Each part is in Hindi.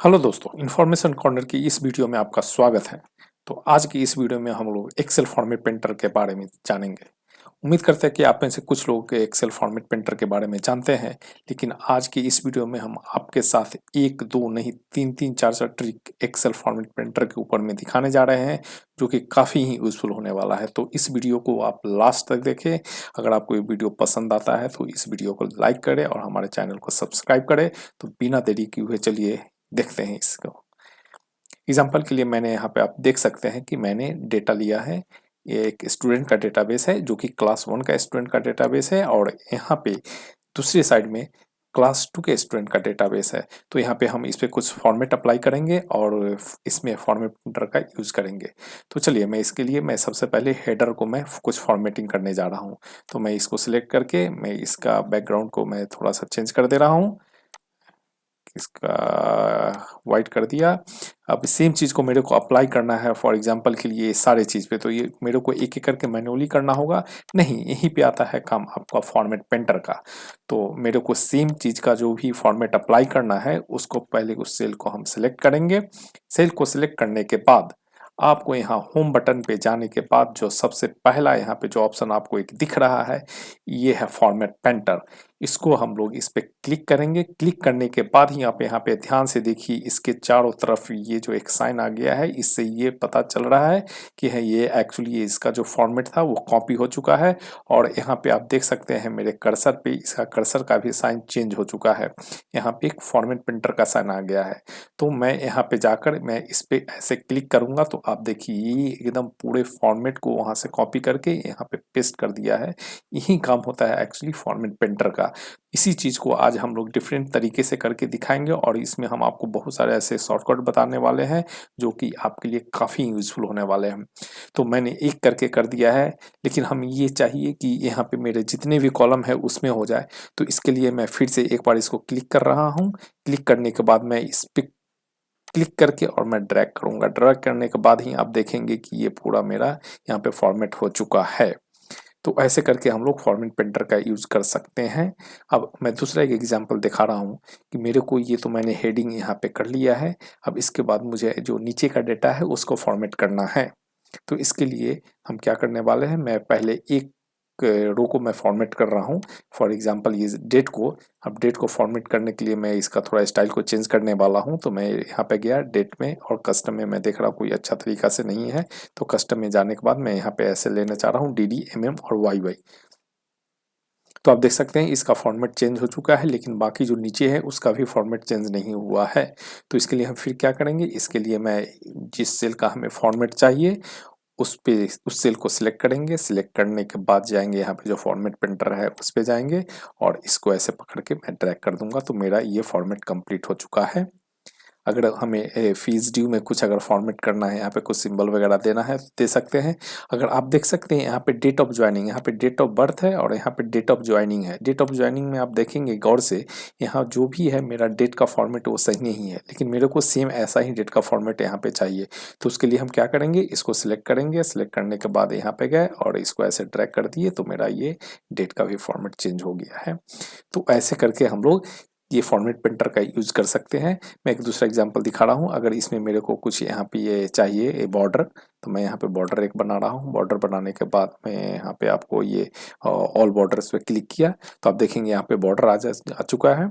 हेलो दोस्तों, इन्फॉर्मेशन कॉर्नर की इस वीडियो में आपका स्वागत है। तो आज की इस वीडियो में हम लोग एक्सेल फॉर्मेट प्रिंटर के बारे में जानेंगे। उम्मीद करते हैं कि आप में से कुछ लोग एक्सेल फॉर्मेट प्रिंटर के बारे में जानते हैं, लेकिन आज की इस वीडियो में हम आपके साथ एक दो नहीं तीन तीन चार चार ट्रिक एक्सेल फॉर्मेट प्रिंटर के ऊपर में दिखाने जा रहे हैं, जो कि काफ़ी ही यूजफुल होने वाला है। तो इस वीडियो को आप लास्ट तक देखें। अगर आपको ये वीडियो पसंद आता है तो इस वीडियो को लाइक करें और हमारे चैनल को सब्सक्राइब करें। तो बिना देरी किए हुए चलिए देखते हैं इसको। एग्जाम्पल के लिए मैंने यहाँ पे आप देख सकते हैं कि मैंने डेटा लिया है। ये एक स्टूडेंट का डेटाबेस है, जो कि क्लास 1 का स्टूडेंट का डेटाबेस है, और यहाँ पे दूसरी साइड में क्लास 2 के स्टूडेंट का डेटाबेस है। तो यहाँ पे हम इस पे कुछ फॉर्मेट अप्लाई करेंगे और इसमें फॉर्मेट प्रिंटर का यूज़ करेंगे। तो चलिए, मैं इसके लिए मैं सबसे पहले हेडर को मैं कुछ फॉर्मेटिंग करने जा रहा हूँ। तो मैं इसको सिलेक्ट करके मैं इसका बैकग्राउंड को मैं थोड़ा सा चेंज कर दे रहा हूँ। इसका वाइट कर दिया। अब सेम चीज़ को मेरे को अप्लाई करना है फॉर एग्जांपल के लिए सारे चीज़ पे। तो ये मेरे को एक एक करके मैन्युअली करना होगा नहीं, यहीं पे आता है काम आपका फॉर्मेट पेंटर का। तो मेरे को सेम चीज़ का जो भी फॉर्मेट अप्लाई करना है उसको पहले उस सेल को हम सिलेक्ट करेंगे। सेल को सिलेक्ट करने के बाद आपको यहाँ होम बटन पे जाने के बाद जो सबसे पहला यहाँ पे जो ऑप्शन आपको एक दिख रहा है, ये है फॉर्मेट पेंटर। इसको हम लोग इस पे क्लिक करेंगे। क्लिक करने के बाद ही आप यहाँ पे ध्यान से देखिए, इसके चारों तरफ ये जो एक साइन आ गया है, इससे ये पता चल रहा है कि है ये एक्चुअली इसका जो फॉर्मेट था वो कॉपी हो चुका है। और यहाँ पे आप देख सकते हैं मेरे कर्सर पे इसका कर्सर का भी साइन चेंज हो चुका है। यहाँ पे एक फॉर्मेट प्रिंटर का साइन आ गया है। तो मैं यहाँ पे जाकर मैं इस पे ऐसे क्लिक करूंगा तो आप देखिए ये एकदम पूरे फॉर्मेट को वहां से कॉपी करके यहाँ पे पेस्ट कर दिया है। यही काम होता है एक्चुअली फॉर्मेट प्रिंटर का। इसी चीज़ को आज हम लोग डिफरेंट तरीके से करके दिखाएंगे, और इसमें हम आपको बहुत सारे ऐसे शॉर्टकट बताने वाले हैं जो कि आपके लिए काफ़ी यूजफुल होने वाले हैं। तो मैंने एक करके कर दिया है, लेकिन हम ये चाहिए कि यहाँ पे मेरे जितने भी कॉलम है उसमें हो जाए। तो इसके लिए मैं फिर से एक बार इसको क्लिक कर रहा हूँ। क्लिक करने के बाद मैं इस पे क्लिक करके और मैं ड्रैग करूंगा। ड्रैग करने के बाद ही आप देखेंगे कि ये पूरा मेरा यहाँ पे फॉर्मेट हो चुका है। तो ऐसे करके हम लोग फॉर्मेट प्रिंटर का यूज़ कर सकते हैं। अब मैं दूसरा एक एग्जांपल दिखा रहा हूँ कि मेरे को ये तो मैंने हेडिंग यहाँ पे कर लिया है। अब इसके बाद मुझे जो नीचे का डेटा है उसको फॉर्मेट करना है। तो इसके लिए हम क्या करने वाले हैं, मैं पहले एक रो को मैं फॉर्मेट कर रहा हूँ। फॉर एग्जांपल ये डेट को, अब डेट को फॉर्मेट करने के लिए मैं इसका थोड़ा स्टाइल को चेंज करने वाला हूँ। तो मैं यहाँ पे गया डेट में, और कस्टम में मैं देख रहा हूँ कोई अच्छा तरीका से नहीं है। तो कस्टम में जाने के बाद मैं यहाँ पे ऐसे लेना चाह रहा हूँ डी एम एम और वाई वाई। तो आप देख सकते हैं इसका फॉर्मेट चेंज हो चुका है, लेकिन बाकी जो नीचे है उसका भी फॉर्मेट चेंज नहीं हुआ है। तो इसके लिए हम फिर क्या करेंगे, इसके लिए मैं जिस सेल का हमें फॉर्मेट चाहिए उस पे उस सेल को सिलेक्ट करेंगे। सिलेक्ट करने के बाद जाएंगे यहाँ पे जो फॉर्मेट प्रिंटर है उस पे जाएंगे, और इसको ऐसे पकड़ के मैं ड्रैग कर दूंगा। तो मेरा ये फॉर्मेट कंप्लीट हो चुका है। अगर हमें फीस ड्यू में कुछ अगर फॉर्मेट करना है, यहाँ पे कुछ सिंबल वगैरह देना है तो दे सकते हैं। अगर आप देख सकते हैं यहाँ पे डेट ऑफ ज्वाइनिंग, यहाँ पे डेट ऑफ बर्थ है और यहाँ पे डेट ऑफ ज्वाइनिंग है। डेट ऑफ ज्वाइनिंग में आप देखेंगे गौर से, यहाँ जो भी है मेरा डेट का फॉर्मेट वो सही नहीं है, लेकिन मेरे को सेम ऐसा ही डेट का फॉर्मेट यहाँ पे चाहिए। तो उसके लिए हम क्या करेंगे, इसको सिलेक्ट करेंगे। सिलेक्ट करने के बाद यहाँ पे गए और इसको ऐसे ड्रैग कर दिए, तो मेरा ये डेट का भी फॉर्मेट चेंज हो गया है। तो ऐसे करके हम लोग ये फॉर्मेट प्रिंटर का यूज कर सकते हैं। मैं एक दूसरा एग्जांपल दिखा रहा हूँ। अगर इसमें मेरे को कुछ यहाँ पे ये चाहिए ये बॉर्डर, तो मैं यहाँ पे बॉर्डर एक बना रहा हूँ। बॉर्डर बनाने के बाद मैं यहाँ पे आपको ये ऑल बॉर्डर्स पे क्लिक किया, तो आप देखेंगे यहाँ पे बॉर्डर आ चुका है।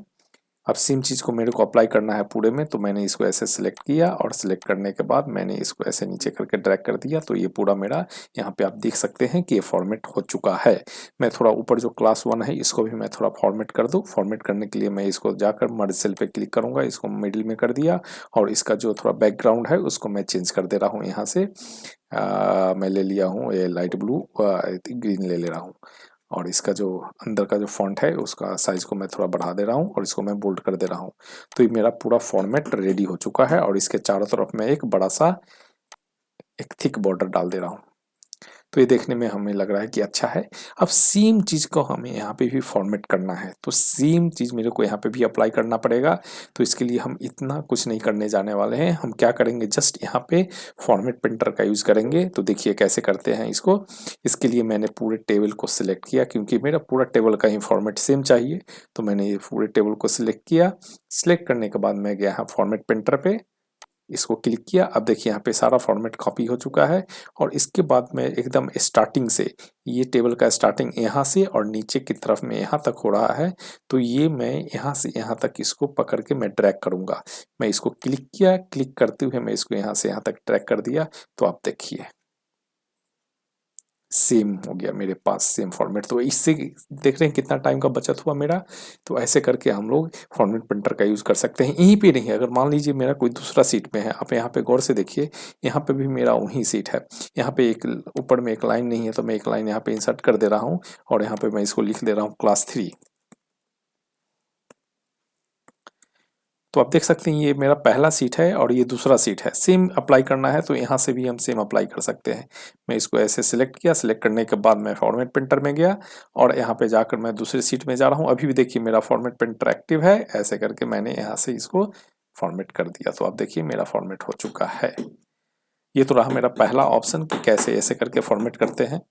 अब सेम चीज़ को मेरे को अप्लाई करना है पूरे में। तो मैंने इसको ऐसे सिलेक्ट किया, और सिलेक्ट करने के बाद मैंने इसको ऐसे नीचे करके ड्रैग कर दिया। तो ये पूरा मेरा यहाँ पे आप देख सकते हैं कि ये फॉर्मेट हो चुका है। मैं थोड़ा ऊपर जो क्लास 1 है इसको भी मैं थोड़ा फॉर्मेट कर दूँ। फॉर्मेट करने के लिए मैं इसको जाकर मर्ज सेल पे क्लिक करूँगा, इसको मिडिल में कर दिया, और इसका जो थोड़ा बैकग्राउंड है उसको मैं चेंज कर दे रहा हूँ। यहाँ से मैं ले लिया हूँ ये लाइट ब्लू, ग्रीन ले ले रहा हूँ। और इसका जो अंदर का जो फॉन्ट है उसका साइज को मैं थोड़ा बढ़ा दे रहा हूँ, और इसको मैं बोल्ड कर दे रहा हूँ। तो ये मेरा पूरा फॉर्मेट रेडी हो चुका है, और इसके चारों तरफ मैं एक बड़ा सा एक थिक बॉर्डर डाल दे रहा हूँ। तो ये देखने में हमें लग रहा है कि अच्छा है। अब सेम चीज़ को हमें यहाँ पे भी फॉर्मेट करना है, तो सेम चीज़ मेरे को यहाँ पे भी अप्लाई करना पड़ेगा। तो इसके लिए हम इतना कुछ नहीं करने जाने वाले हैं, हम क्या करेंगे जस्ट यहाँ पे फॉर्मेट प्रिंटर का यूज़ करेंगे। तो देखिए कैसे करते हैं इसको। इसके लिए मैंने पूरे टेबल को सिलेक्ट किया, क्योंकि मेरा पूरा टेबल का ही फॉर्मेट सेम चाहिए। तो मैंने ये पूरे टेबल को सिलेक्ट किया। सिलेक्ट करने के बाद मैं गया यहाँ फॉर्मेट प्रिंटर पे, इसको क्लिक किया। अब देखिए यहाँ पे सारा फॉर्मेट कॉपी हो चुका है। और इसके बाद मैं एकदम स्टार्टिंग से, ये टेबल का स्टार्टिंग यहाँ से और नीचे की तरफ में यहाँ तक हो रहा है, तो ये मैं यहाँ से यहाँ तक इसको पकड़ के मैं ड्रैग करूँगा। मैं इसको क्लिक किया, क्लिक करते हुए मैं इसको यहाँ से यहाँ तक ड्रैग कर दिया। तो आप देखिए सेम हो गया मेरे पास, सेम फॉर्मेट। तो इससे देख रहे हैं कितना टाइम का बचत हुआ मेरा। तो ऐसे करके हम लोग फॉर्मेट प्रिंटर का यूज़ कर सकते हैं। यहीं पे नहीं, अगर मान लीजिए मेरा कोई दूसरा सीट में है, आप यहाँ पे गौर से देखिए, यहाँ पे भी मेरा वही सीट है। यहाँ पे एक ऊपर में एक लाइन नहीं है, तो मैं एक लाइन यहाँ पे इंसर्ट कर दे रहा हूँ और यहाँ पे मैं इसको लिख दे रहा हूँ क्लास 3। तो आप देख सकते हैं ये मेरा पहला सीट है और ये दूसरा सीट है। सेम अप्लाई करना है तो यहाँ से भी हम सेम अप्लाई कर सकते हैं। मैं इसको ऐसे सिलेक्ट किया, सिलेक्ट करने के बाद मैं फॉर्मेट प्रिंटर में गया और यहाँ पे जाकर मैं दूसरी सीट में जा रहा हूँ। अभी भी देखिए मेरा फॉर्मेट प्रिंटर एक्टिव है। ऐसे करके मैंने यहाँ से इसको फॉर्मेट कर दिया। तो आप देखिए मेरा फॉर्मेट हो चुका है। ये तो रहा मेरा पहला ऑप्शन कि कैसे ऐसे करके फॉर्मेट करते हैं।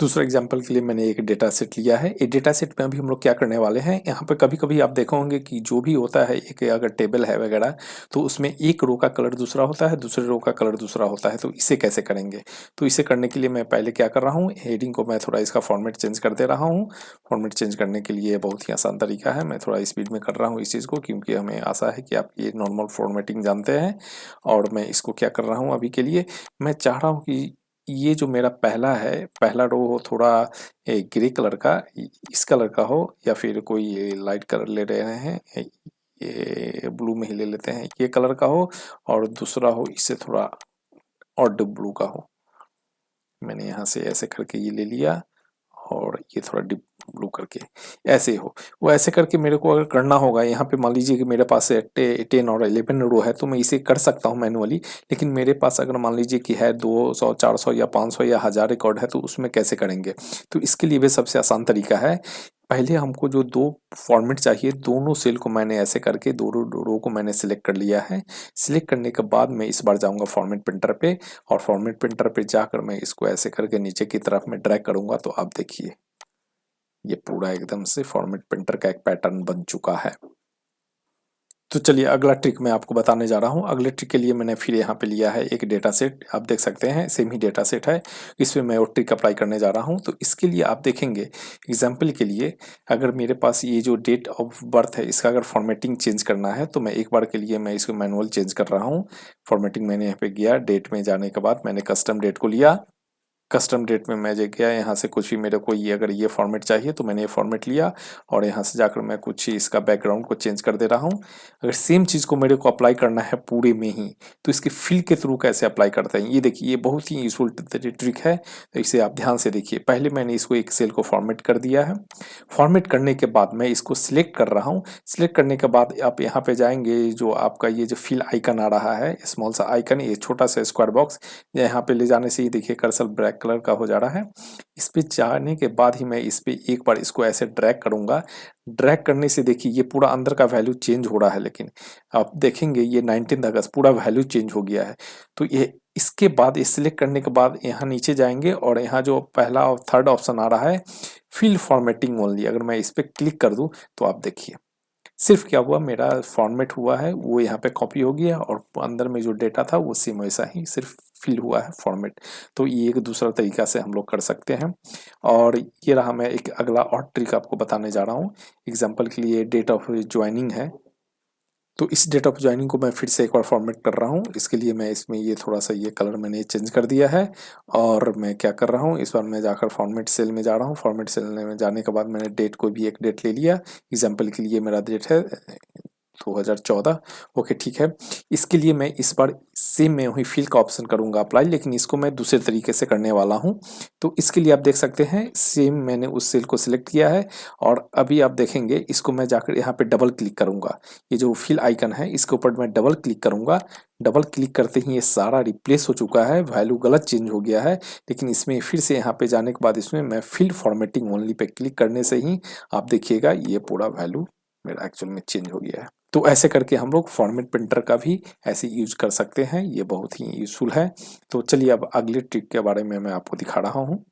दूसरा एग्जाम्पल के लिए मैंने एक डेटा सेट लिया है। ये डेटा सेट में अभी हम लोग क्या करने वाले हैं, यहाँ पे कभी कभी आप देखो होंगे कि जो भी होता है, एक अगर टेबल है वगैरह, तो उसमें एक रो का कलर दूसरा होता है, दूसरे रो का कलर दूसरा होता है। तो इसे कैसे करेंगे, तो इसे करने के लिए मैं पहले क्या कर रहा हूँ, हेडिंग को मैं थोड़ा इसका फॉर्मेट चेंज कर दे रहा हूँ। फॉर्मेट चेंज करने के लिए बहुत ही आसान तरीका है, मैं थोड़ा स्पीड में कर रहा हूँ इस चीज़ को, क्योंकि हमें आशा है कि आप ये नॉर्मल फॉर्मेटिंग जानते हैं। और मैं इसको क्या कर रहा हूँ अभी के लिए, मैं चाह रहा हूँ कि ये जो मेरा पहला है, पहला रो हो थोड़ा ग्रे कलर का, इस कलर का हो, या फिर कोई लाइट कलर ले रहे हैं, ये ब्लू में ही ले लेते हैं, ये कलर का हो। और दूसरा हो इससे थोड़ा ऑड ब्लू का हो। मैंने यहाँ से ऐसे करके ये ले लिया और ये थोड़ा डिप ब्लू करके ऐसे हो। वो ऐसे करके मेरे को अगर करना होगा, यहाँ पे मान लीजिए कि मेरे पास 10 और 11 रो है, तो मैं इसे कर सकता हूँ मैनुअली। लेकिन मेरे पास अगर मान लीजिए कि है 200, 400 या 500 या 1000 रिकॉर्ड है, तो उसमें कैसे करेंगे। तो इसके लिए भी सबसे आसान तरीका है, पहले हमको जो दो फॉर्मेट चाहिए, दोनों सेल को मैंने ऐसे करके दो रो को मैंने सिलेक्ट कर लिया है। सिलेक्ट करने के बाद मैं इस बार जाऊंगा फॉर्मेट प्रिंटर पे, और फॉर्मेट प्रिंटर पे जाकर मैं इसको ऐसे करके नीचे की तरफ में ड्रैग करूंगा। तो आप देखिए ये पूरा एकदम से फॉर्मेट प्रिंटर का एक पैटर्न बन चुका है। तो चलिए अगला ट्रिक मैं आपको बताने जा रहा हूँ। अगले ट्रिक के लिए मैंने फिर यहाँ पे लिया है एक डेटा सेट, आप देख सकते हैं सेम ही डेटा सेट है। इसमें मैं वो ट्रिक अप्लाई करने जा रहा हूँ। तो इसके लिए आप देखेंगे एग्जाम्पल के लिए, अगर मेरे पास ये जो डेट ऑफ बर्थ है, इसका अगर फॉर्मेटिंग चेंज करना है, तो मैं एक बार के लिए मैं इसको मैनुअल चेंज कर रहा हूँ। फॉर्मेटिंग मैंने यहाँ पे गया, डेट में जाने के बाद मैंने कस्टम डेट को लिया। कस्टम डेट में मैं जो गया, यहाँ से कुछ भी मेरे को ये अगर ये फॉर्मेट चाहिए, तो मैंने ये फॉर्मेट लिया और यहाँ से जाकर मैं कुछ ही इसका बैकग्राउंड को चेंज कर दे रहा हूँ। अगर सेम चीज़ को मेरे को अप्लाई करना है पूरे में ही, तो इसके फिल के थ्रू कैसे अप्लाई करते हैं, ये देखिए ये बहुत ही यूजफुल ट्रिक है। तो इसे आप ध्यान से देखिए। पहले मैंने इसको एक सेल को फॉर्मेट कर दिया है। फॉर्मेट करने के बाद मैं इसको सिलेक्ट कर रहा हूँ। सिलेक्ट करने के बाद आप यहाँ पे जाएंगे, जो आपका ये जो फिल आइकन आ रहा है, स्मॉल सा आइकन, ये छोटा सा स्क्वायर बॉक्स, यहाँ पे ले जाने से ही देखिए कर्सर ब्लैक कलर का हो जा रहा है। इस पे जाने के बाद ही मैं इस पे एक बार इसको ऐसे ड्रैग करूंगा। ड्रैग करने से देखिए ये पूरा अंदर का वैल्यू चेंज हो रहा है, लेकिन आप देखेंगे ये 19 अगस्त पूरा वैल्यू चेंज हो गया है। तो ये इसके बाद इस सिलेक्ट करने के बाद यहाँ नीचे जाएंगे और यहाँ जो पहला और थर्ड ऑप्शन आ रहा है फिल फॉर्मेटिंग ओनली, अगर मैं इस पे क्लिक कर दूं, तो आप देखिए सिर्फ क्या हुआ, मेरा फॉर्मेट हुआ है वो यहाँ पे कॉपी हो गया और अंदर में जो डेटा था वो सेम वैसा ही सिर्फ फिल हुआ है फॉर्मेट। तो ये एक दूसरा तरीका से हम लोग कर सकते हैं। और ये रहा, मैं एक अगला और ट्रिक आपको बताने जा रहा हूँ। एग्जाम्पल के लिए डेट ऑफ ज्वाइनिंग है, तो इस डेट ऑफ ज्वाइनिंग को मैं फिर से एक बार फॉर्मेट कर रहा हूँ। इसके लिए मैं इसमें ये थोड़ा सा ये कलर मैंने चेंज कर दिया है। और मैं क्या कर रहा हूँ, इस बार मैं जाकर फॉर्मेट सेल में जा रहा हूँ। फॉर्मेट सेल में जाने के बाद मैंने डेट को भी एक डेट ले लिया। एग्जाम्पल के लिए मेरा डेट है 2014। ओके ठीक है। इसके लिए मैं इस बार सेम मैं वही फिल का ऑप्शन करूंगा अप्लाई, लेकिन इसको मैं दूसरे तरीके से करने वाला हूं। तो इसके लिए आप देख सकते हैं सेम मैंने उस सेल को सिलेक्ट किया है और अभी आप देखेंगे इसको मैं जाकर यहाँ पे डबल क्लिक करूंगा। ये जो फिल आइकन है इसके ऊपर मैं डबल क्लिक करूंगा। डबल क्लिक करते ही ये सारा रिप्लेस हो चुका है, वैल्यू गलत चेंज हो गया है। लेकिन इसमें फिर से यहाँ पे जाने के बाद इसमें मैं fill formatting only pay click करने से ही आप देखिएगा ये पूरा वैल्यू मेरा एक्चुअल में चेंज हो गया है। तो ऐसे करके हम लोग फॉर्मेट प्रिंटर का भी ऐसे यूज कर सकते हैं, ये बहुत ही यूजफुल है। तो चलिए अब अगले ट्रिक के बारे में मैं आपको दिखा रहा हूँ।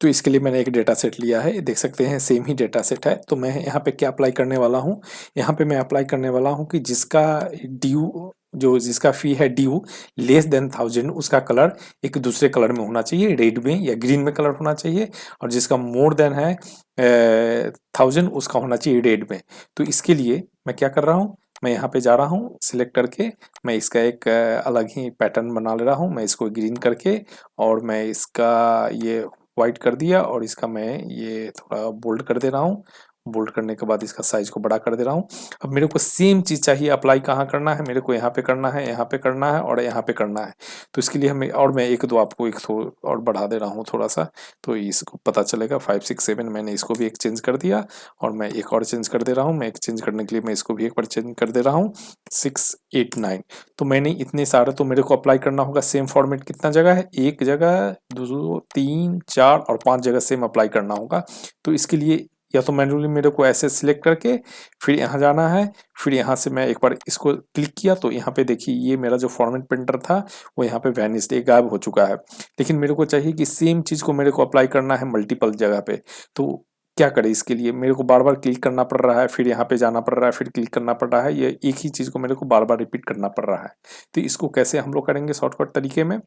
तो इसके लिए मैंने एक डेटा सेट लिया है, देख सकते हैं सेम ही डेटा सेट है। तो मैं यहाँ पे क्या अप्लाई करने वाला हूँ, यहाँ पे मैं अप्लाई करने वाला हूँ कि जिसका ड्यू जो जिसका फी है ड्यू लेस देन 1000 उसका कलर एक दूसरे कलर में होना चाहिए, रेड में या ग्रीन में कलर होना चाहिए। और जिसका मोर देन है 1000 उसका होना चाहिए रेड में। तो इसके लिए मैं क्या कर रहा हूँ, मैं यहाँ पे जा रहा हूँ सिलेक्ट करके, मैं इसका एक अलग ही पैटर्न बना ले रहा हूँ। मैं इसको ग्रीन करके और मैं इसका ये वाइट कर दिया और इसका मैं ये थोड़ा बोल्ड कर दे रहा हूँ। बोल्ड करने के बाद इसका साइज को बड़ा कर दे रहा हूँ। अब मेरे को सेम चीज चाहिए, अप्लाई कहाँ करना है, मेरे को यहाँ पे करना है, यहाँ पे करना है और यहाँ पे करना है। तो इसके लिए हमें और मैं एक दो आपको एक और बढ़ा दे रहा हूँ थोड़ा सा, तो इसको पता चलेगा। 5 6 7 मैंने इसको भी एक चेंज कर दिया और मैं एक और चेंज कर दे रहा हूँ। मैं एक चेंज करने के लिए मैं इसको भी एक बार चेंज कर दे रहा हूँ 6 8 9। तो मैंने इतने सारे तो मेरे को अप्लाई करना होगा सेम फॉर्मेट। कितना जगह है, एक जगह, दो, तीन, चार और 5 जगह सेम अप्लाई करना होगा। तो इसके लिए या तो मैन्युअली मेरे को ऐसे सिलेक्ट करके फिर यहाँ जाना है, फिर यहाँ से मैं एक बार इसको क्लिक किया तो यहाँ पे देखिए ये मेरा जो फॉर्मेट प्रिंटर था वो यहाँ पे वैनिस्ड, गायब हो चुका है। लेकिन मेरे को चाहिए कि सेम चीज को मेरे को अप्लाई करना है मल्टीपल जगह पे। तो क्या करें, इसके लिए मेरे को बार बार क्लिक करना पड़ रहा है, फिर यहाँ पे जाना पड़ रहा है, फिर क्लिक करना पड़ रहा है। ये एक ही चीज को मेरे को बार बार रिपीट करना पड़ रहा है। तो इसको कैसे हम लोग करेंगे शॉर्टकट तरीके में,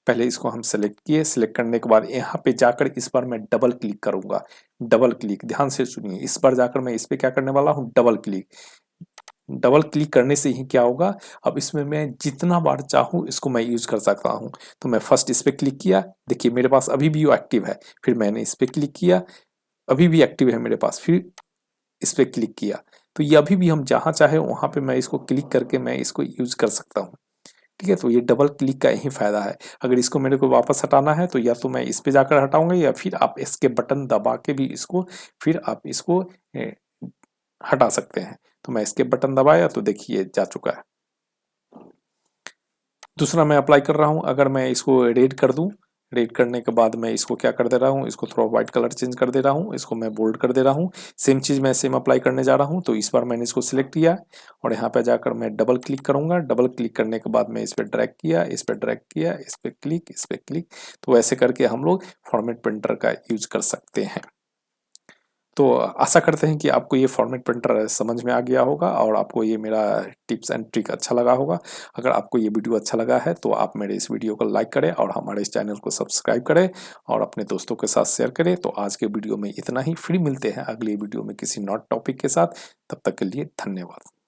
पहले इसको हम सेलेक्ट किए, सिलेक्ट करने के बाद यहाँ पे जाकर इस बार मैं डबल क्लिक करूंगा। डबल क्लिक, ध्यान से सुनिए, इस बार जाकर मैं इस पे क्या करने वाला हूँ, डबल क्लिक। डबल क्लिक करने से ही क्या होगा, अब इसमें मैं जितना बार चाहूँ इसको मैं यूज कर सकता हूँ। तो मैं फर्स्ट इस पे क्लिक किया, देखिए मेरे पास अभी भी वो एक्टिव है। फिर मैंने इस पे क्लिक किया, अभी भी एक्टिव है मेरे पास। फिर इस पे क्लिक किया, तो ये अभी भी हम जहाँ चाहे वहाँ पे मैं इसको क्लिक करके मैं इसको यूज कर सकता हूँ। ठीक है, तो ये डबल क्लिक का यही फायदा है। अगर इसको मेरे को वापस हटाना है तो या तो मैं इस पे जाकर हटाऊंगा या फिर आप इसके बटन दबा के भी इसको फिर आप इसको हटा सकते हैं। तो मैं इसके बटन दबाया तो देखिए जा चुका है। दूसरा मैं अप्लाई कर रहा हूँ, अगर मैं इसको रेड कर दूं, रेड करने के बाद मैं इसको क्या कर दे रहा हूँ, इसको थोड़ा व्हाइट कलर चेंज कर दे रहा हूँ, इसको मैं बोल्ड कर दे रहा हूँ। सेम चीज मैं सेम अप्लाई करने जा रहा हूँ। तो इस बार मैंने इसको सिलेक्ट किया और यहाँ पे जाकर मैं डबल क्लिक करूंगा। डबल क्लिक करने के बाद मैं इस पर ड्रैग किया, इस पर ड्रैग किया, इस पर क्लिक, इस पर क्लिक। तो ऐसे करके हम लोग फॉर्मेट प्रिंटर का यूज कर सकते हैं। तो आशा करते हैं कि आपको ये फॉर्मेट प्रिंटर समझ में आ गया होगा और आपको ये मेरा टिप्स एंड ट्रिक अच्छा लगा होगा। अगर आपको ये वीडियो अच्छा लगा है तो आप मेरे इस वीडियो को लाइक करें और हमारे इस चैनल को सब्सक्राइब करें और अपने दोस्तों के साथ शेयर करें। तो आज के वीडियो में इतना ही, फिर मिलते हैं अगली वीडियो में किसी नॉट टॉपिक के साथ। तब तक के लिए धन्यवाद।